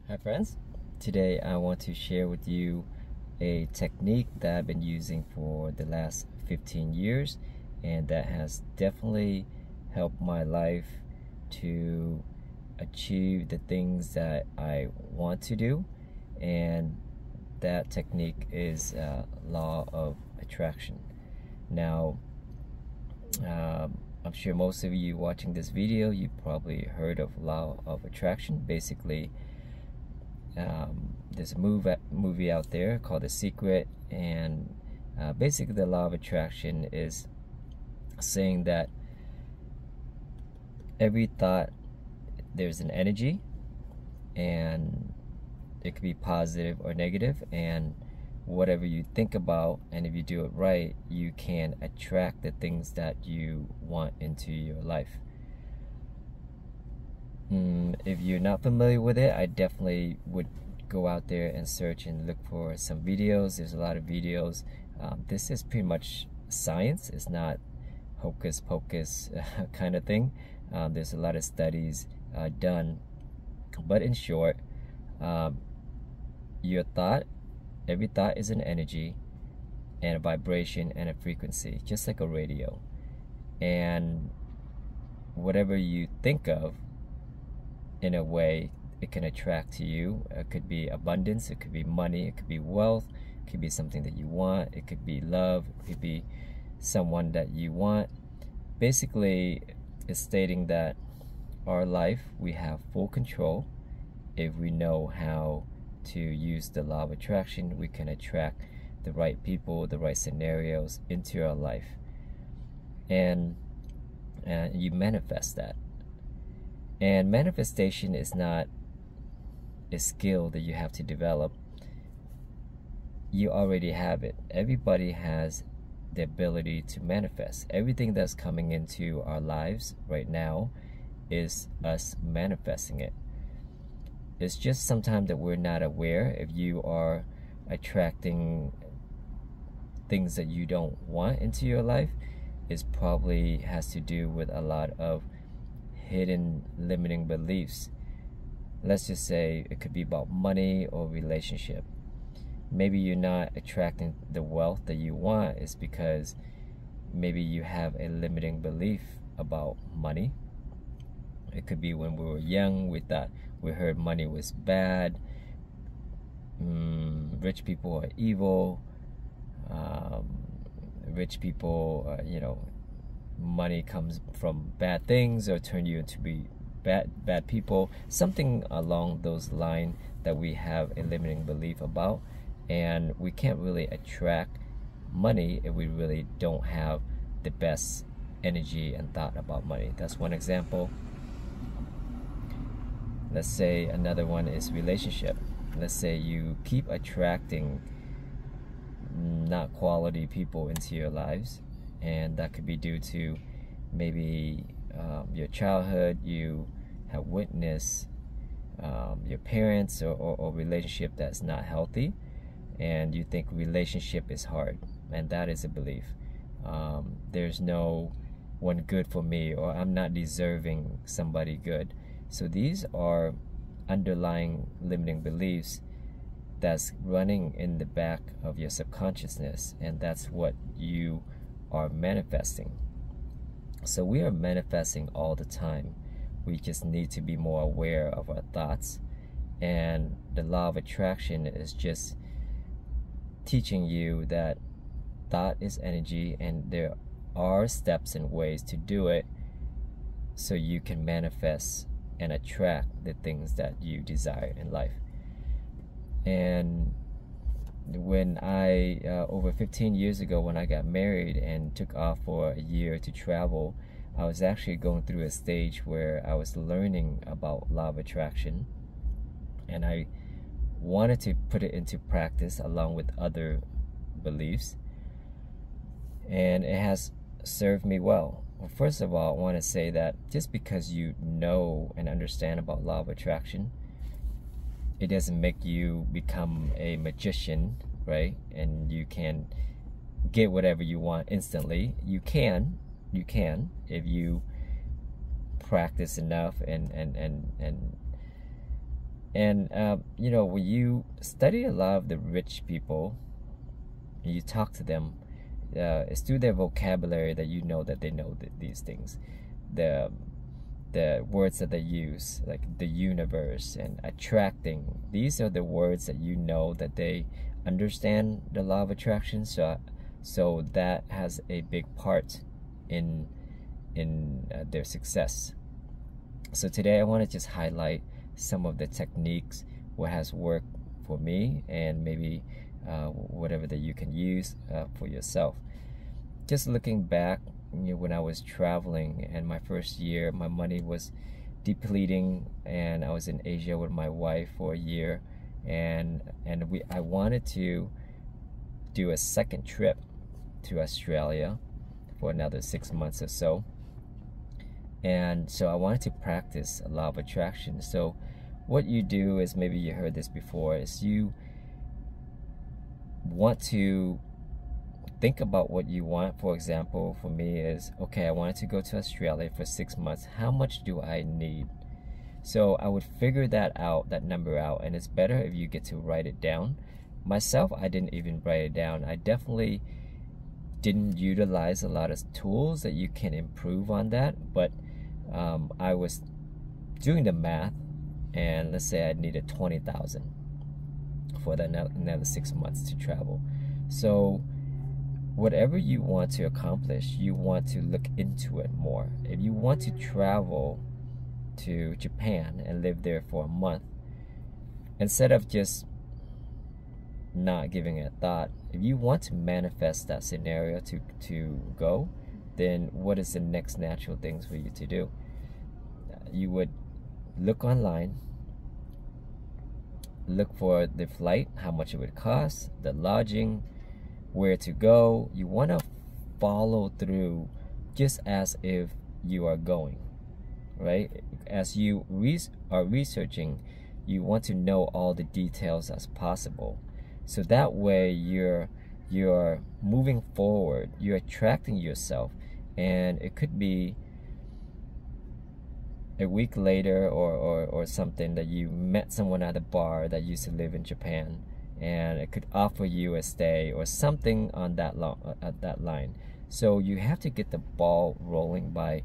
Hi friends, today I want to share with you a technique that I've been using for the last 15 years and that has definitely helped my life to achieve the things that I want to do, and that technique is law of attraction. Now I'm sure most of you watching this video, you probably heard of law of attraction. Basically, there's a movie out there called The Secret, and basically the law of attraction is saying that every thought, there's an energy, and it could be positive or negative, and whatever you think about, and if you do it right, you can attract the things that you want into your life. If you're not familiar with it, I definitely would go out there and search and look for some videos. There's a lot of videos. This is pretty much science. It's not hocus pocus kind of thing. There's a lot of studies done, but in short, your thought, every thought is an energy and a vibration and a frequency, just like a radio. And whatever you think of, in a way, it can attract to you. It could be abundance, it could be money, it could be wealth, it could be something that you want, it could be love, it could be someone that you want. Basically, it's stating that our life, we have full control. If we know how to use the law of attraction, we can attract the right people, the right scenarios into our life, and you manifest that. And manifestation is not a skill that you have to develop. You already have it. Everybody has the ability to manifest. Everything that's coming into our lives right now is us manifesting it. It's just sometimes that we're not aware. If you are attracting things that you don't want into your life, it probably has to do with a lot of hidden limiting beliefs. Let's just say it could be about money or relationship. Maybe you're not attracting the wealth that you want is because maybe you have a limiting belief about money. It could be when we were young, we heard money was bad, rich people are evil, rich people, money comes from bad things or turn you into be bad people, something along those lines that we have a limiting belief about. And we can't really attract money if we really don't have the best energy and thought about money. That's one example. Let's say another one is relationship. Let's say you keep attracting not quality people into your lives, and that could be due to maybe your childhood. You have witnessed your parents or relationship that's not healthy, and you think relationship is hard, and that is a belief. There's no one good for me, or I'm not deserving somebody good. So these are underlying limiting beliefs that's running in the back of your subconsciousness, and that's what you are manifesting. So we are manifesting all the time. We just need to be more aware of our thoughts, and the law of attraction is just teaching you that thought is energy, and there are steps and ways to do it so you can manifest and attract the things that you desire in life. And when I over 15 years ago, when I got married and took off for a year to travel, I was actually going through a stage where I was learning about law of attraction, and I wanted to put it into practice along with other beliefs, and it has served me well. Well, first of all, I want to say that just because you know and understand about law of attraction, it doesn't make you become a magician, right? And you can get whatever you want instantly. You can if you practice enough and And you know, when you study a lot of the rich people, and you talk to them, it's through their vocabulary that you know that they know these things. The words that they use, like the universe and attracting, these are the words that you know that they understand the law of attraction. So that has a big part in their success. So today I want to just highlight some of the techniques, what has worked for me, and maybe whatever that you can use for yourself. Just looking back, you know, when I was traveling and my first year, my money was depleting, and I was in Asia with my wife for a year, and I wanted to do a second trip to Australia for another 6 months or so. And so I wanted to practice a law of attraction. So what you do is, maybe you heard this before, is you want to think about what you want. For example, for me is, okay, I wanted to go to Australia for 6 months. How much do I need? So I would figure that number out, and it's better if you get to write it down. Myself, I didn't even write it down. I definitely didn't utilize a lot of tools that you can improve on that, but I was doing the math, and let's say I needed 20,000 for another 6 months to travel. So whatever you want to accomplish, you want to look into it more. If you want to travel to Japan and live there for a month, instead of just not giving it a thought, if you want to manifest that scenario to go, then what is the next natural things for you to do? You would look online, look for the flight, how much it would cost, the lodging, where to go. You want to follow through just as if you are going, right? As you are researching, you want to know all the details as possible. So that way you're moving forward, you're attracting yourself, and it could be a week later or something that you met someone at a bar that used to live in Japan, and it could offer you a stay or something on that line. So you have to get the ball rolling by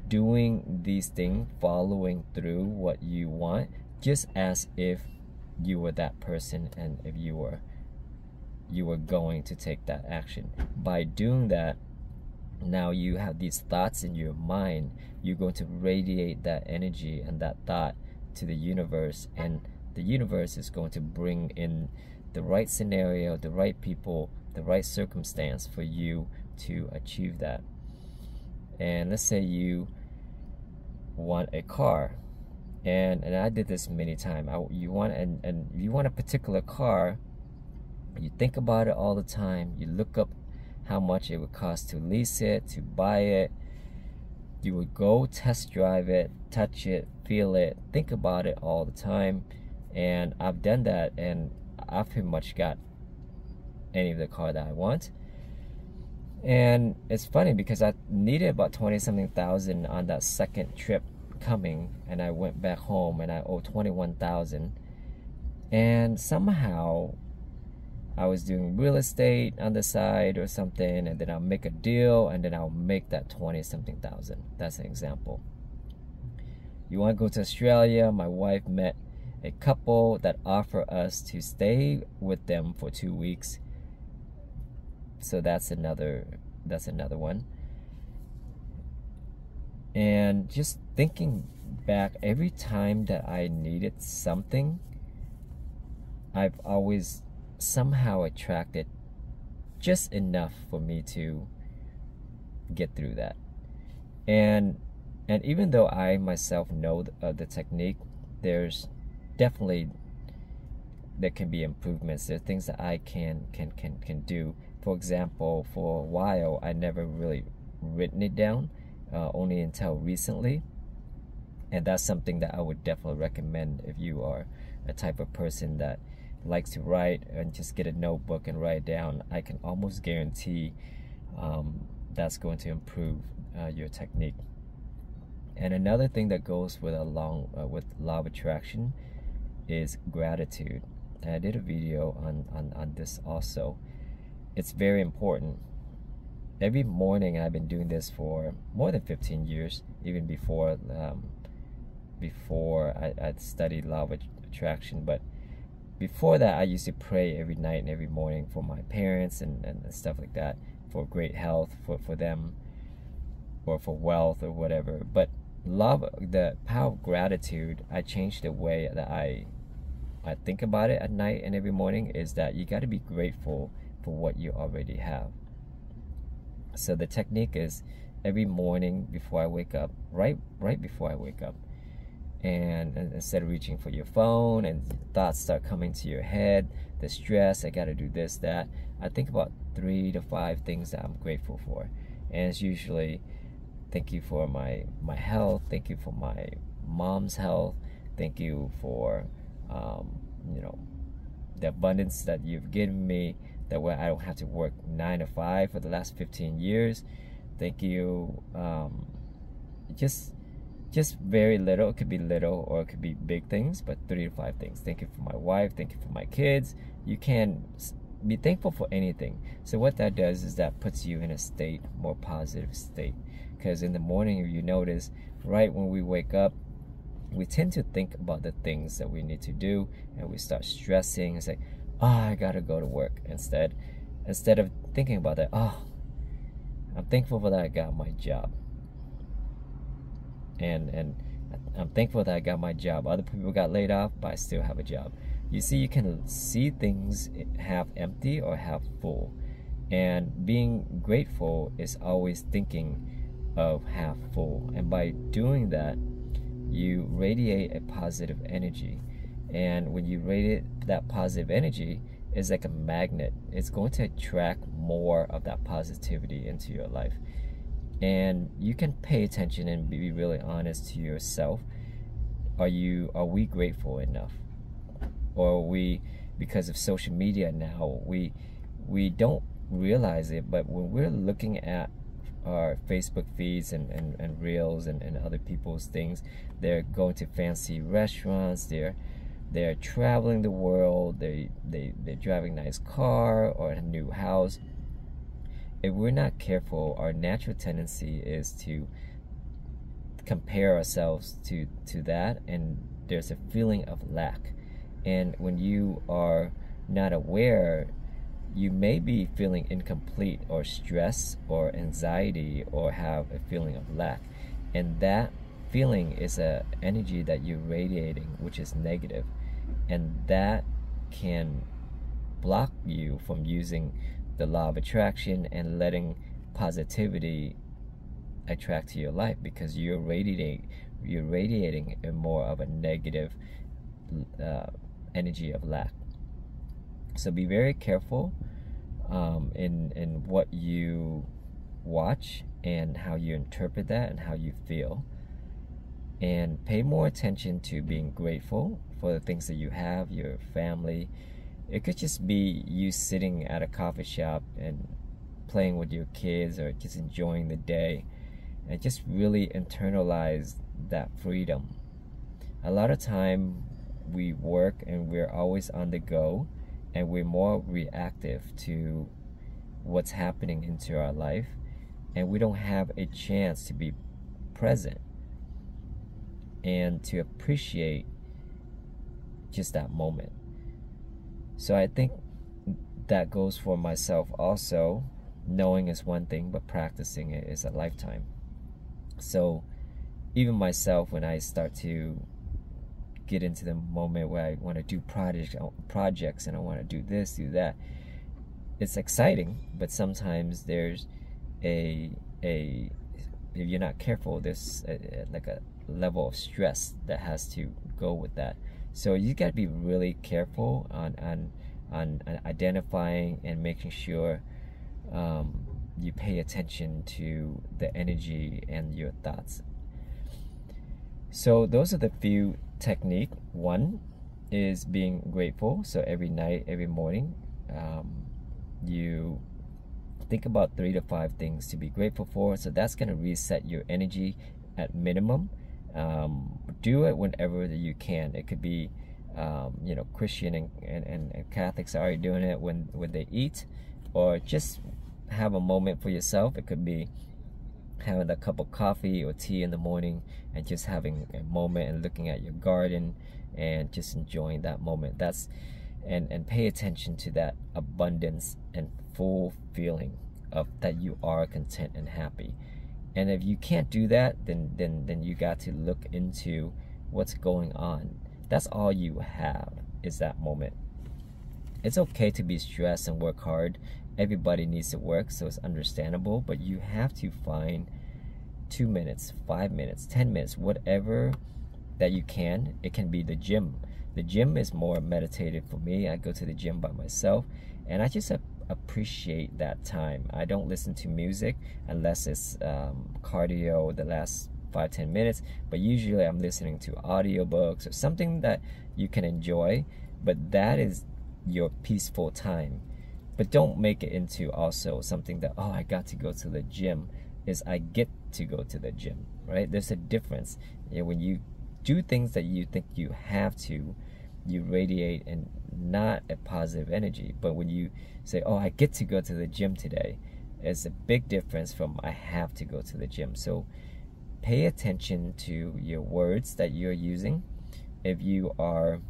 doing these things, following through what you want, just as if you were that person, and if you were going to take that action. By doing that, now you have these thoughts in your mind. You're going to radiate that energy and that thought to the universe, and the universe is going to bring in the right scenario, the right people, the right circumstance for you to achieve that. And let's say you want a car, and I did this many times. You want a particular car. You think about it all the time. You look up how much it would cost to lease it, to buy it. You would go test drive it, touch it, feel it, think about it all the time. And I've done that, and I've pretty much got any of the car that I want. And it's funny because I needed about 20-something thousand on that second trip coming, and I went back home and I owed 21,000. And somehow I was doing real estate on the side or something, and then I'll make a deal, and then I'll make that 20-something thousand. That's an example. You want to go to Australia? My wife met a couple that offer us to stay with them for 2 weeks. So that's another one. And just thinking back, every time that I needed something, I've always somehow attracted just enough for me to get through that. And even though I myself know the technique, there's definitely, there can be improvements. There are things that I can do. For example, for a while I never really written it down, only until recently, and that's something that I would definitely recommend if you are a type of person that likes to write and just get a notebook and write it down. I can almost guarantee that's going to improve your technique. And another thing that goes with with law of attraction is gratitude. And I did a video on this also. It's very important. Every morning, I've been doing this for more than 15 years, even before I'd studied law of attraction. But before that, I used to pray every night and every morning for my parents and stuff like that, for great health, for them, or for wealth or whatever. But the power of gratitude, I changed the way that I think about it at night and every morning, is that you got to be grateful for what you already have. So the technique is every morning before I wake up, right before I wake up, and instead of reaching for your phone and thoughts start coming to your head, the stress, I got to do this, that, I think about 3 to 5 things that I'm grateful for. And it's usually, thank you for my health, thank you for my mom's health, thank you for the abundance that you've given me, that way I don't have to work 9 to 5 for the last 15 years. Thank you. Just very little. It could be little or it could be big things, but 3 to 5 things. Thank you for my wife. Thank you for my kids. You can be thankful for anything. So what that does is that puts you in a state, more positive state. Because in the morning, you notice, right when we wake up, we tend to think about the things that we need to do, and we start stressing. It's like, I gotta go to work. Instead of thinking about that, I'm thankful for that I got my job. And I'm thankful that I got my job. Other people got laid off, but I still have a job. You see, you can see things half empty or half full. And being grateful is always thinking of half full. And by doing that, you radiate a positive energy. And when you radiate that positive energy, it's like a magnet. It's going to attract more of that positivity into your life. And you can pay attention and be really honest to yourself. Are we grateful enough? Or are we, because of social media now, we don't realize it, but when we're looking at our Facebook feeds and reels and other people's things, they're going to fancy restaurants, they're traveling the world, they're driving a nice car or a new house. If we're not careful, our natural tendency is to compare ourselves to that, and there's a feeling of lack. And when you are not aware, you may be feeling incomplete or stress or anxiety or have a feeling of lack. And that feeling is an energy that you're radiating, which is negative. And that can block you from using the law of attraction and letting positivity attract to your life, because you're radiating a more of a negative energy of lack. So be very careful in what you watch and how you interpret that and how you feel. And pay more attention to being grateful for the things that you have, your family. It could just be you sitting at a coffee shop and playing with your kids, or just enjoying the day, and just really internalize that freedom. A lot of time we work and we're always on the go, and we're more reactive to what's happening into our life, and we don't have a chance to be present and to appreciate just that moment. So I think that goes for myself also. Knowing is one thing, but practicing it is a lifetime. So even myself, when I start to get into the moment where I want to do projects and I want to do this, do that, it's exciting, but sometimes there's if you're not careful, there's like a level of stress that has to go with that. So you got to be really careful on identifying and making sure you pay attention to the energy and your thoughts. So those are the few techniques. One is being grateful. So every night, every morning, you think about 3 to 5 things to be grateful for. So that's going to reset your energy at minimum. Do it whenever that you can. It could be Christian and Catholics are doing it when they eat, or just have a moment for yourself. It could be having a cup of coffee or tea in the morning and just having a moment and looking at your garden and just enjoying that moment. And pay attention to that abundance and full feeling of that you are content and happy. And if you can't do that, then you got to look into what's going on. That's all you have, is that moment. It's okay to be stressed and work hard. Everybody needs to work, so it's understandable, but you have to find 2 minutes, 5 minutes, 10 minutes, whatever that you can. It can be the gym. The gym is more meditative for me. I go to the gym by myself, and I just appreciate that time. I don't listen to music unless it's cardio the last 5-10 minutes, but usually I'm listening to audiobooks or something that you can enjoy, but that is your peaceful time. But don't make it into also something that, oh, I got to go to the gym. Is I get to go to the gym, right? There's a difference. When you do things that you think you have to, you radiate and not a positive energy. But when you say, oh, I get to go to the gym today, it's a big difference from I have to go to the gym. So pay attention to your words that you're using. If you are,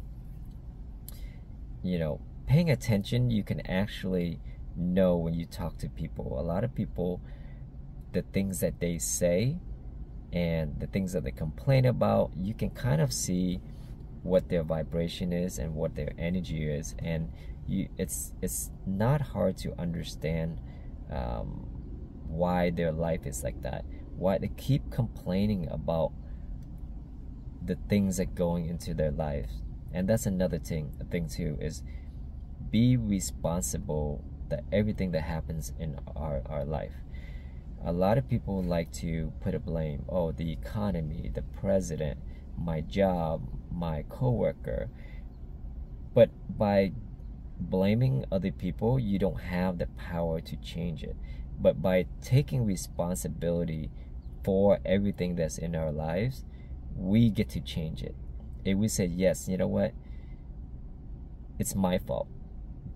paying attention, you can actually know when you talk to people. A lot of people, the things that they say and the things that they complain about, you can kind of see what their vibration is and what their energy is, and it's not hard to understand why their life is like that, why they keep complaining about the things that going into their lives. And that's another thing too, is be responsible that everything that happens in our life. A lot of people like to put a blame. Oh, the economy, the president, my job, my coworker. But by blaming other people, you don't have the power to change it. But by taking responsibility for everything that's in our lives, we get to change it. If we say, yes, you know what? It's my fault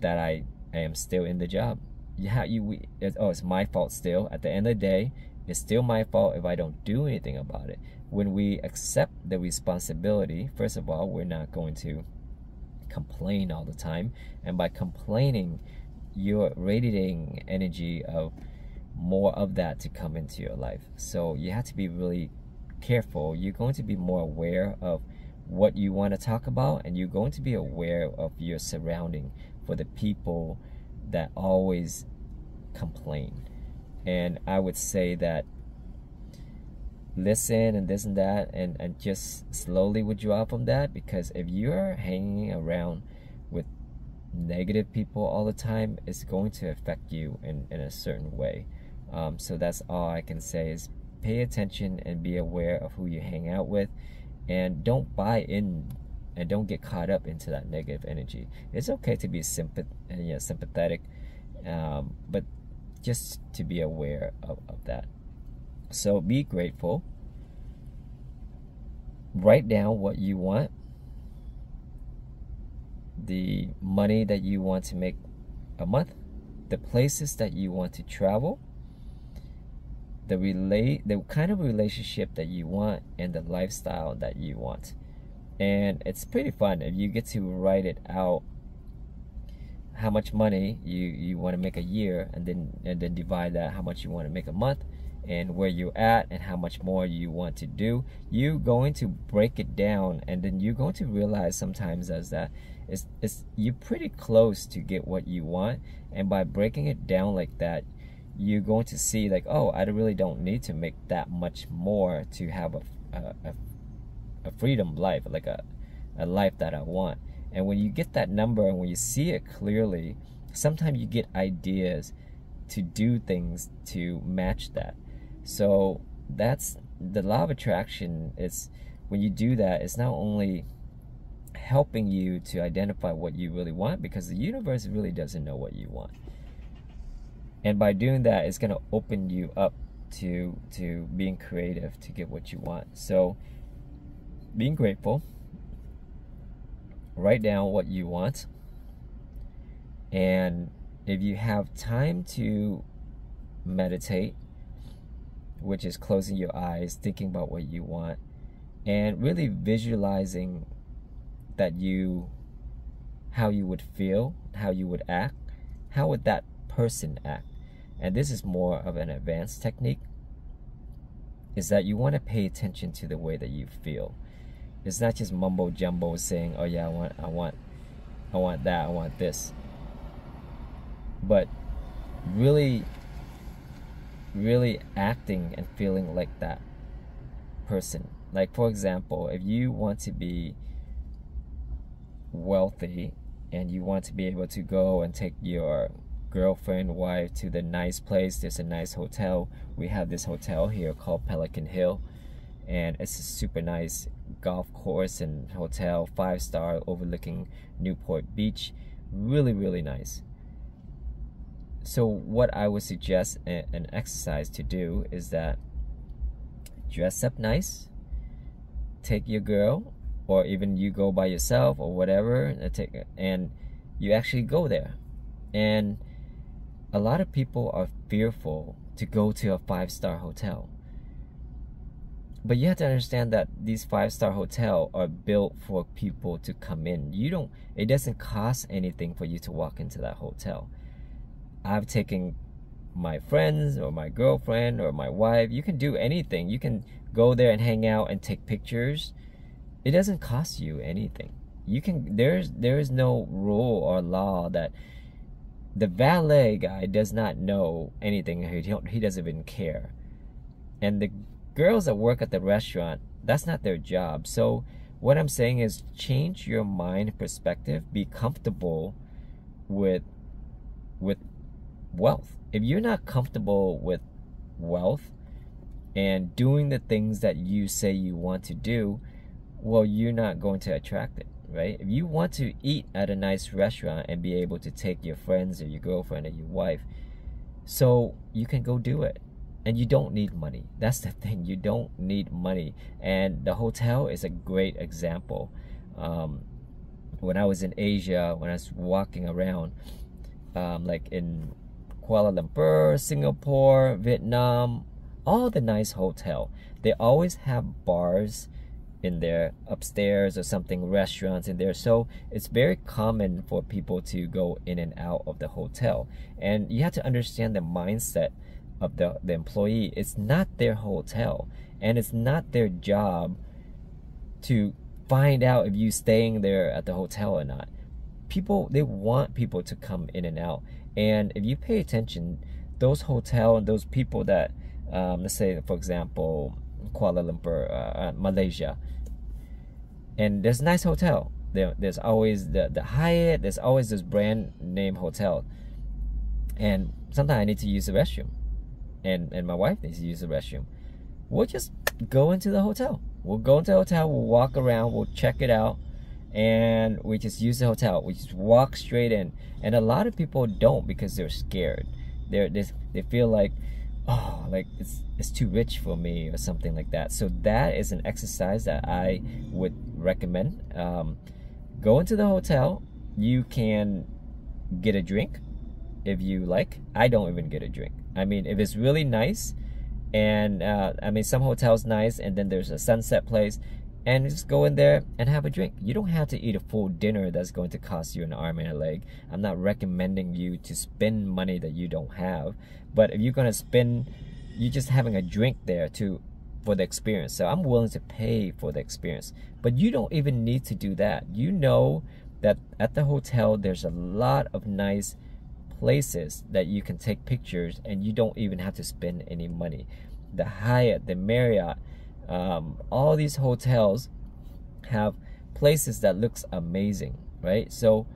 that I am still in the job. It's my fault still. At the end of the day, it's still my fault if I don't do anything about it. When we accept the responsibility, first of all, we're not going to complain all the time. And by complaining, you're radiating energy of more of that to come into your life. So you have to be really careful. You're going to be more aware of what you want to talk about, and you're going to be aware of your surrounding for the people that always complain. And I would say that listen and this and that, and just slowly withdraw from that, because if you're hanging around with negative people all the time, it's going to affect you in a certain way. So that's all I can say, is pay attention and be aware of who you hang out with, and don't buy in and don't get caught up into that negative energy. It's okay to be sympathetic, but just to be aware of that. So be grateful. Write down what you want, the money that you want to make a month, the places that you want to travel, the kind of relationship that you want, and the lifestyle that you want. And it's pretty fun if you get to write it out, how much money you want to make a year, and then divide that how much you want to make a month, and where you're at, and how much more you want to do. You're going to break it down, and then you're going to realize sometimes as that you're pretty close to get what you want. And by breaking it down like that, you're going to see like, oh, I really don't need to make that much more to have a freedom life, like a life that I want. And when you get that number and when you see it clearly, sometimes you get ideas to do things to match that. So that's the law of attraction. It's when you do that, it's not only helping you to identify what you really want, because the universe really doesn't know what you want. And by doing that, it's going to open you up to being creative to get what you want. So being grateful, write down what you want, and if you have time to meditate, which is closing your eyes, thinking about what you want, and really visualizing that how you would feel, how you would act, how would that person act. And this is more of an advanced technique, is that you want to pay attention to the way that you feel. It's not just mumbo jumbo saying, oh yeah, I want that, I want this. But really acting and feeling like that person. Like, for example, if you want to be wealthy and you want to be able to go and take your girlfriend, wife to the nice place, there's a nice hotel. We have this hotel here called Pelican Hill, and it's a super nice golf course and hotel, 5-star, overlooking Newport Beach. Really nice. So what I would suggest an exercise to do is that dress up nice, take your girl, or even you go by yourself or whatever, and you actually go there. And a lot of people are fearful to go to a 5-star hotel. But you have to understand that these 5-star hotels are built for people to come in. It doesn't cost anything for you to walk into that hotel. I've taken my friends or my girlfriend or my wife. You can do anything. You can go there and hang out and take pictures. It doesn't cost you anything. There is no rule or law that the valet guy does not know anything. He doesn't even care. And the girls that work at the restaurant, that's not their job. So what I'm saying is, change your mind perspective. Be comfortable with wealth. If you're not comfortable with wealth and doing the things that you say you want to do, well, you're not going to attract it, right? If you want to eat at a nice restaurant and be able to take your friends or your girlfriend or your wife, so you can go do it. And you don't need money. That's the thing. You don't need money. And the hotel is a great example. When I was in Asia, when I was walking around, like in Kuala Lumpur, Singapore, Vietnam, all the nice hotel, they always have bars in there upstairs or something, restaurants in there. So it's very common for people to go in and out of the hotel. And you have to understand the mindset of the employee. It's not their hotel, and it's not their job to find out if you staying there at the hotel or not. They want people to come in and out. And if you pay attention, those hotel and those people that let's say, for example, Kuala Lumpur, Malaysia, and there's a nice hotel. There's always the Hyatt. There's always this brand name hotel. And sometimes I need to use the restroom, and my wife needs to use the restroom. We'll just go into the hotel. We'll go into the hotel. We'll walk around. We'll check it out, and we just use the hotel. We just walk straight in. And a lot of people don't, because they're scared. They feel like, oh, like it's too rich for me or something like that. So that is an exercise that I would recommend. Go into the hotel. You can get a drink if you like. I don't even get a drink. I mean, if it's really nice, and I mean, some hotels nice, and then there's a sunset place, and just go in there and have a drink. You don't have to eat a full dinner that's going to cost you an arm and a leg. I'm not recommending you to spend money that you don't have. But if you're going to spend, you're just having a drink there for the experience. So I'm willing to pay for the experience. But you don't even need to do that. You know that at the hotel, there's a lot of nice places that you can take pictures, and you don't even have to spend any money. The Hyatt, the Marriott, all these hotels have places that looks amazing, right? So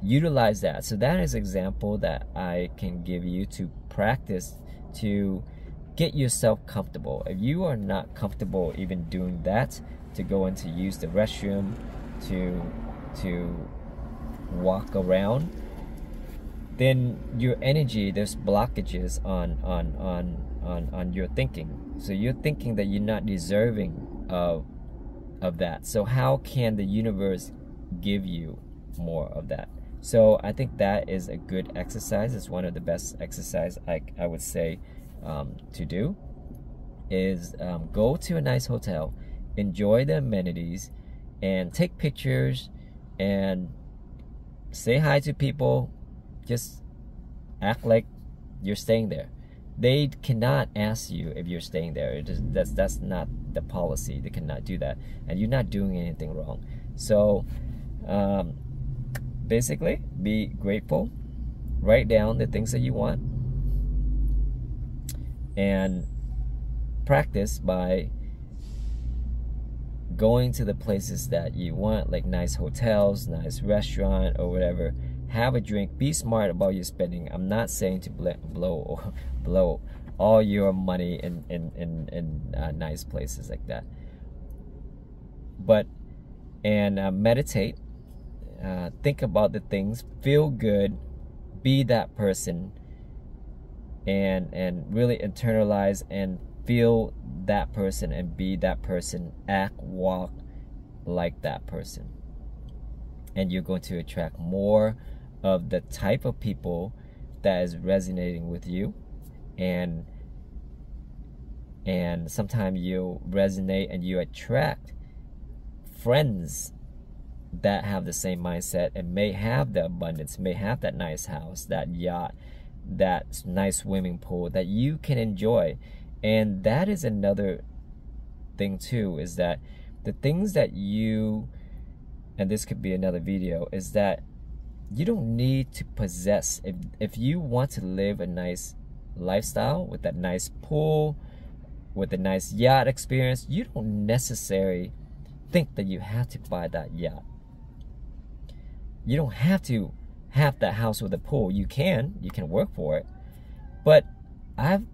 utilize that. So that is an example that I can give you to practice to get yourself comfortable. If you are not comfortable even doing that, to go in to use the restroom, to walk around, then your energy, there's blockages on your thinking. So you're thinking that you're not deserving of that. So how can the universe give you more of that. So I think that is a good exercise. It's one of the best exercise I would say to do is go to a nice hotel, enjoy the amenities, and take pictures and say hi to people. Just act like you're staying there. They cannot ask you if you're staying there. That's not the policy. They cannot do that, and you're not doing anything wrong. So basically, be grateful. Write down the things that you want, and practice by going to the places that you want, like nice hotels, nice restaurant, or whatever. Have a drink. Be smart about your spending. I'm not saying to blow all your money in nice places like that. But meditate. Think about the things. Feel good. Be that person. And really internalize and feel that person and be that person. Act, walk like that person. And you're going to attract more of the type of people that is resonating with you, and sometimes you resonate and you attract friends that have the same mindset and may have the abundance, may have that nice house, that yacht, that nice swimming pool that you can enjoy. And that is another thing too, is that the things that you, and this could be another video, is that you don't need to possess. If you want to live a nice lifestyle with that nice pool, with a nice yacht experience, you don't necessarily think that you have to buy that yacht. You don't have to have that house with a pool. You can work for it. But I've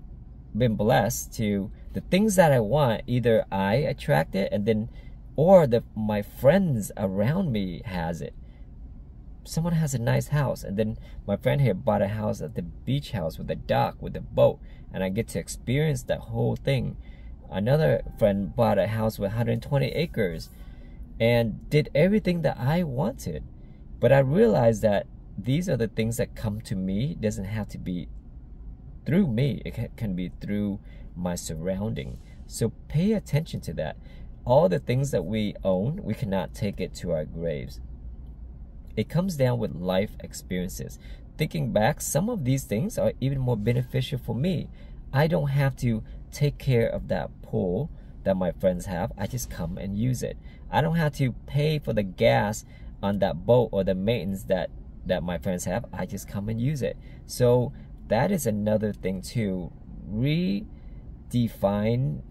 been blessed to, the things that I want, either I attract it, and then, or my friends around me has it. Someone has a nice house, and then my friend here bought a house at the beach house with a dock, with a boat, and I get to experience that whole thing. Another friend bought a house with 120 acres and did everything that I wanted. But I realized that these are the things that come to me. It doesn't have to be through me. It can be through my surrounding. So pay attention to that. All the things that we own, we cannot take it to our graves. It comes down with life experiences. Thinking back, some of these things are even more beneficial for me. I don't have to take care of that pool that my friends have. I just come and use it. I don't have to pay for the gas on that boat or the maintenance that my friends have. I just come and use it. So that is another thing too. Redefine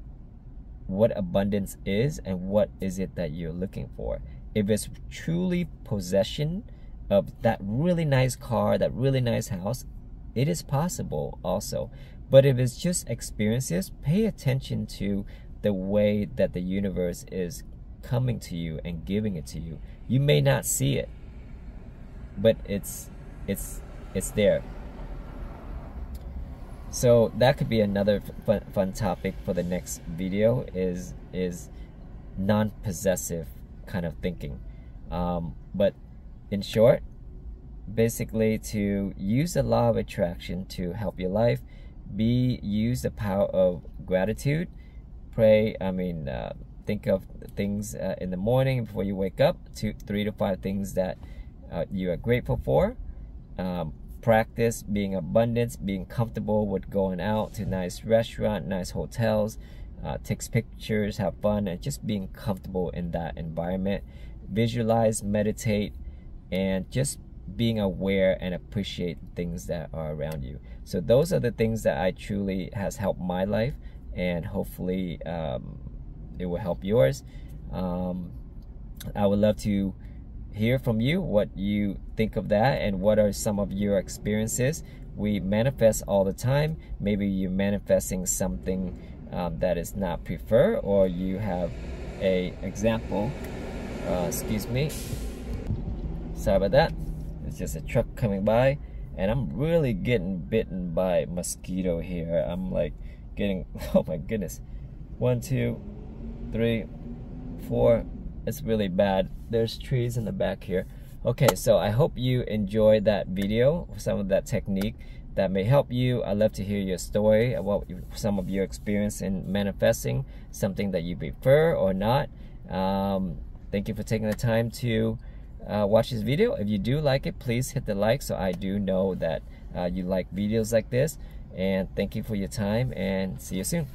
what abundance is and what is it that you're looking for. If it's truly possession of that really nice car, that really nice house, it is possible also. But if it's just experiences, pay attention to the way that the universe is coming to you and giving it to you. You may not see it, but it's there. So that could be another fun topic for the next video, is non-possessive kind of thinking. But in short, basically, to use the law of attraction to help your life, use the power of gratitude. Think of things in the morning before you wake up, 3 to 5 things that you are grateful for. Practice being abundance, being comfortable with going out to nice restaurant, nice hotels, takes pictures, have fun, and just being comfortable in that environment. Visualize, meditate, and just being aware and appreciate things that are around you. So those are the things that I truly has helped my life, and hopefully it will help yours. I would love to hear from you what you think of that and what are some of your experiences. We manifest all the time. Maybe you're manifesting something that is not preferred, or you have a example. Excuse me, sorry about that. It's just a truck coming by, and I'm really getting bitten by a mosquito here. I'm like getting, oh my goodness, 1, 2, 3, 4, it's really bad. There's trees in the back here. Okay, so I hope you enjoyed that video, some of that technique that may help you. I'd love to hear your story about some of your experience in manifesting, something that you prefer or not. Thank you for taking the time to watch this video. If you do like it, please hit the like so I do know that you like videos like this. And thank you for your time, and see you soon.